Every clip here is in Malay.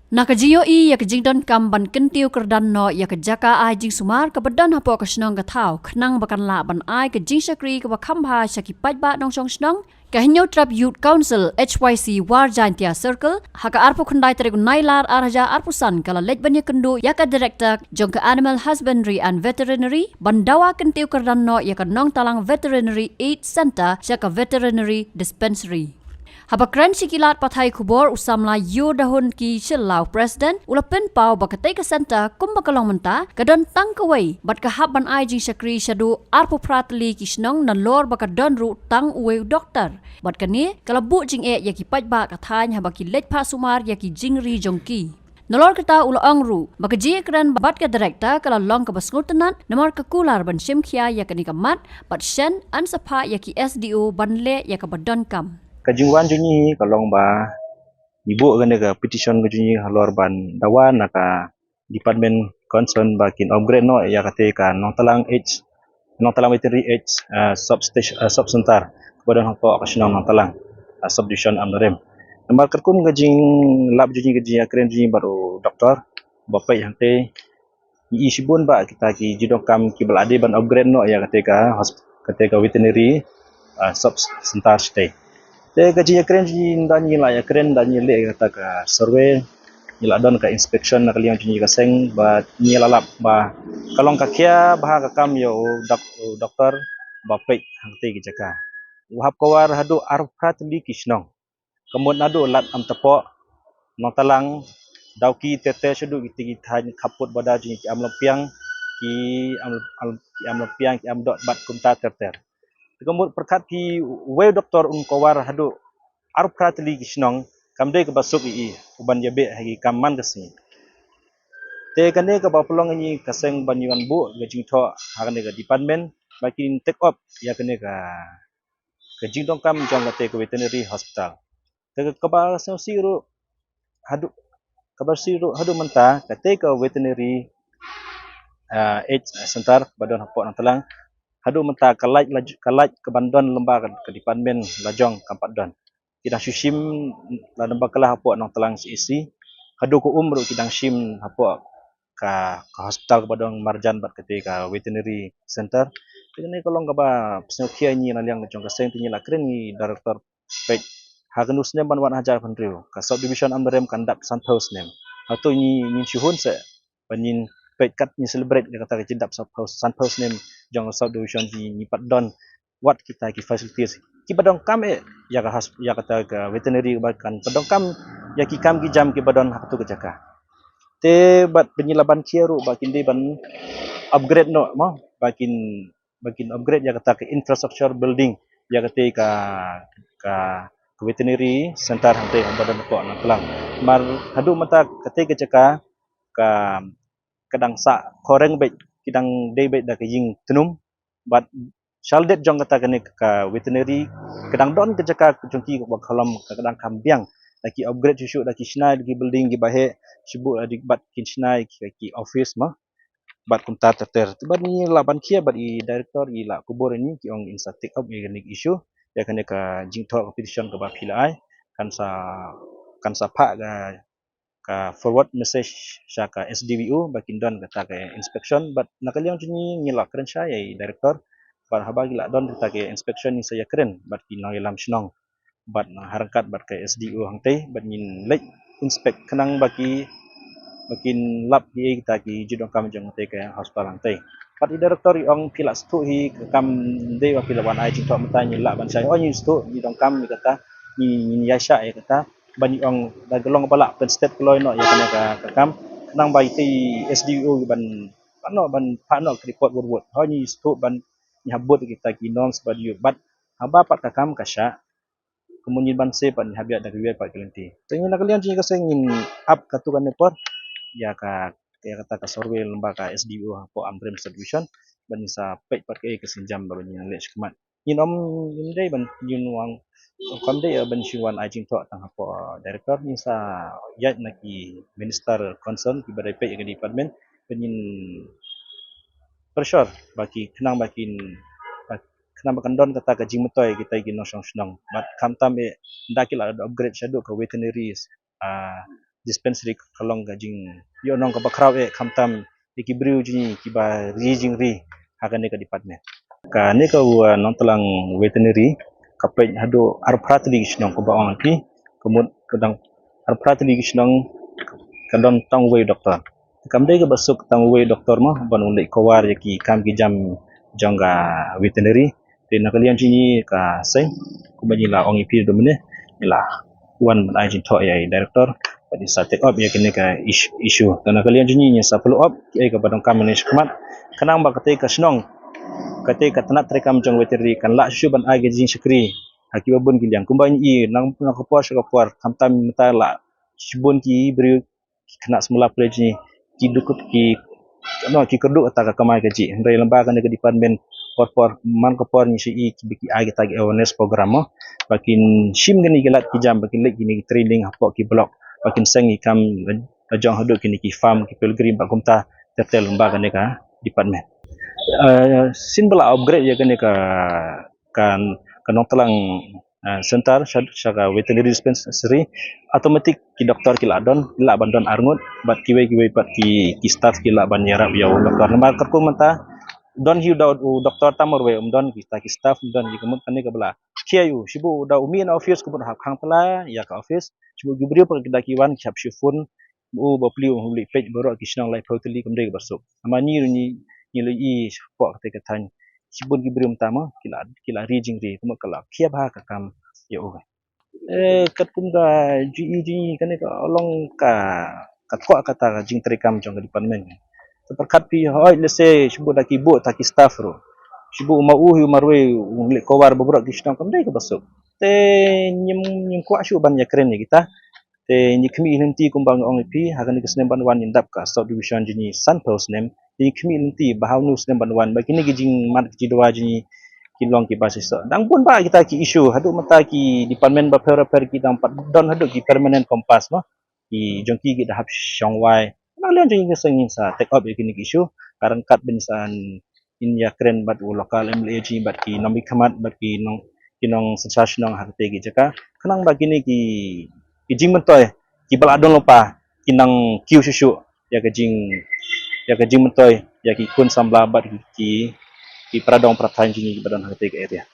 Nakajiyo ya kejingdon kamban kentiu kerdan no ya kejaka ai jing sumar kebedan hapo kesnong gatau kenang bakan la ban ai kejing syakri ke bakambha syaki pajba nong song snong kahinyo trap youth council HYC war jantia circle haka arpu khandai tere nailar arhaja arpusan kala lej banya kendu ya ka director jong ka animal husbandry and veterinary bandawa kentiu kerdan no ya ka nong talang veterinary aid center syaka veterinary dispensary. Habakran sikilat pathai kubor usamla yu dahun ki silau president ulapin pau bakatai ka senta kumbakalong menta kadon tangkawai bat kahap ban ai jing syakri syadu arpu pratli kisnong na lor bakadon ru tang uwe doktor bat kani kalabu jing e yaki pajba kathany habaki lej pa sumar yaki jingri jongki. Nolor kita ulang ru, bakaji keren bat ke direkta kalau long ke basngutanan, nomor kekular ban simkia ya kani kamat, bat shen ansapa yaki SDO ban le ya ke badon kam. Kajingwan junyi kalong ba ibu kan ga petition ke junyi halor ban dawan naka department concern bakin upgrade no ya kate ka nong talang veterinary h substation subcenter kepada hangko akasinong nong talang subdivision amrem nambar kerkun gajing lab junyi gajing keren junyi baru doktor bapai hante isibun ba kita ki jidokam ki balade ban upgrade no ya kate ka veterinary subcenter stay te gaji keren ji dan ni la ya keren dan ni le kata ka survey ni la don ka inspection na kaliang ji ka seng ba ni la lap ba kalong ka kia bah ka kam yo doktor ba pe hang te gi jaka uhap kawar hadu arfat li kisnong kemud nadu lat am tepo no talang dauki tete sedu gi tigi than kaput bada ji ki am lempiang ki am lempiang ki am dot bat kunta terter kemud perkat ki we doktor kawar hadu arpratli kisnong kamde ke basuk i uban yabe hagi kamman kesi te kane ke bapulong ni kaseng banyuan bu gajing tho hakane ke department makin take up ya kane ka gajing dong kam jong te ke veterinary hospital te ke ba siru hadu kabar siru hadu menta kate ke veterinary age center badon hapok nang telang hadu menta kalaj ke bandon lembar ke department lajong kampat don kidang susim la nembak kalah hapok nang telang isi hadu ko umru kidang sim hapok ka hospital badong marjan bat ketika veterinary center kini kolong ka ba psnokia ni na liang jong ka seng tinyi la kren ni director pek hagenus nem ban wan hajar pandriu ka subdivision amrem kandak santos nem atau ni syuhun se panin pek kat ni celebrate kata jindap santos nem jong subdivision ni pat don wat kita ki facilities ki badong kam ya kata ka veterinary bahkan badong kam ya ki kam ki jam ki badon hak tu ke jaka te bat penyilaban kieru bakin di ban upgrade no mo bakin upgrade ya kata ke infrastructure building ya kata ka veterinary center hante badan ko na kelang mar hadu mata kate ke jaka ka kadang sa koreng be kidang debet da ke jing tenum bat shaldet jong kata kene ka veterinary kadang don ke jaka jongki ko kalam kadang kambiang lagi upgrade susu lagi snai lagi building gi bahe sibu di bat kin snai ki office mah bat kunta terter bat ni laban kia bat i director i la kubur ni ki ong insa take up ni issue ya kene ka jingthor competition ka ba phila ai kan sa pha ka forward message sa ka SDVU bakin don kata ka inspection bat nakaliang ni ngila keren saya director bat habagi la don kata ka inspection ni saya keren bat kinang ilam snong bat harkat bat ke SDO hangte bat nyin lek inspect kenang baki bakin lab hi kita ki jidong kam jong te ke hospital hangte bat director ong pila stu hi kam de wa pila wan ai jing tok mata nyin la ban sai oh nyin stu jidong kam ni kata ni yasha ya kata ban ong da gelong bala pen step kloy no ya kana ka kam nang bai ti SDO ban ban pano report word ho ni stu ban ni habut kita ki nong sebab bat haba pat ka kam kasha kemudian ban se pan habiat da wiat pat kelenti tengin nakalian jing kasengin up katukan nepor ya kata ka survey lembaga SDO po amrem subdivision ban isa pek pat ke kesinjam ba ban lek kemat yin om yin dai ban yin wang kam dai ban shiwan ajing to tang po director ni sa yat naki minister concern ki badai pek ke department ban yin pressure baki kenang bakin kenapa kendon kata ke jimutoi kita igin nosong snong bat kam tam ndakil ada upgrade shadow ke veterinary dispensary kalong gajing yo nong ka bakraw khamtam ikibriu jini kiba rijing ri hagan ka department ka ne ka nong talang veterinary kapet hado arpratli gisnong ko baong pi kemud kadang arpratli gisnong kadang tangwei doktor kamdai ka basuk tangwei doktor mah ban ulai kawar yaki kam ki jam jangga veterinary din nakalian jini ka sai kumanyila ong ipi domine ila wan man ajin tho ai director pada saat take up ya kini ka issue dan nakalian jini nya sa follow up ai ka badang kam manage kemat kanang ba kate ka snong kate ka tanat rekam jang veterinary kan la shu ban ai gajin syukri hakibabun ki yang kumbang i nang kapor kamtam mata la shibun ki beri kena semula pelaji ki dukut ki keduk ataka kamai gaji ndai lembaga ke department por man kapor ni si ki biki agi tagi awareness program bakin shim gani gelat ki jam bakin lek gini training hapok ki blok bakin sengi kam ajong haduk kini ki farm ki pilgrim bakumta tetel lembaga ne ka department sin bala upgrade ya gani ka kan kanong talang center syaga veterinary dispensary automatic ki doktor ki ladon la bandon arngut bat kiwe bat ki staff ki la ban yarab ya doktor namar kerku menta don hiu da doktor tamor we don ki staff don ki kemut kani ka bala kiayu sibu da umi na office ku hak hang tala ya ka office sibu gibrio per ki wan chap shifun u bopli huli page boro ki snang lai totally kamde basuk amani ni lo i pok te ka tan sibun gibrio tama kila rijing ri kuma kala kia ba ka kam ya o katum da ji kan ka along ka katwa kata jing trikam jong department seperkat pi hoi lese sibu da ki bu ta ki staff ro sibu mau hu marwe ungli kowar beberapa kisnang kamdai ka basuk te nyem kwa shu ban ya keren ni kita te ni kemi nanti kumbang ong pi hagan ni kesnem ban wan indap ka south division jini santos nem ni kemi nanti bahau nu kesnem ban wan bagi ni gijing mat ki doa jini kilong ki basis dang pun ba kita ki issue haduk mata ki department ba per kita 4 don haduk ki permanent kompas no ki jongki ki dahap shongwai na leon jing sengin sa take up ki issue karang kat benisan in ya keren bat lokal MLAG bat ki nombi khamat bat ki nong sensasional hakte gi jaka kanang bagi ni ki jing mentoy ki baladon lopa kinang kiu susu ya ke jing mentoy ya ki kun sambla bat ki pradong prathan jini badan hakte ke area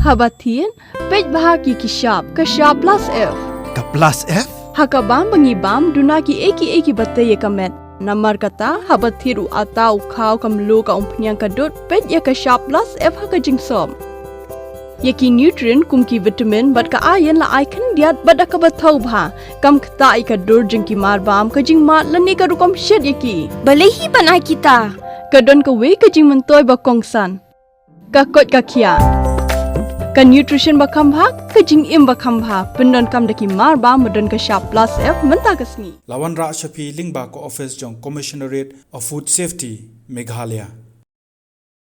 Habatin pej bahagi ki shop plus F ka plus F hakabam bangibam dunaki eki batay kamet namar kata habathiru atau khau kamlu ka umpnyang kadut pej ya ka shop plus F haka jingsom yaki nutrient kumki vitamin bat ka iron la icon diat bat ka bathau bha kam khta ka dur jingki marbam ka jingma lani ka rukom shed yaki balehi banai kita kadon ka we ka jing mentoy ba kongsan ka kot ka kia ka nutrition ba khambha ka jing im ba khambha pendon kam daki marba modon ka shop plus F menta kasni lawan ra shapi lingba ko office jong commissionerate of food safety Meghalaya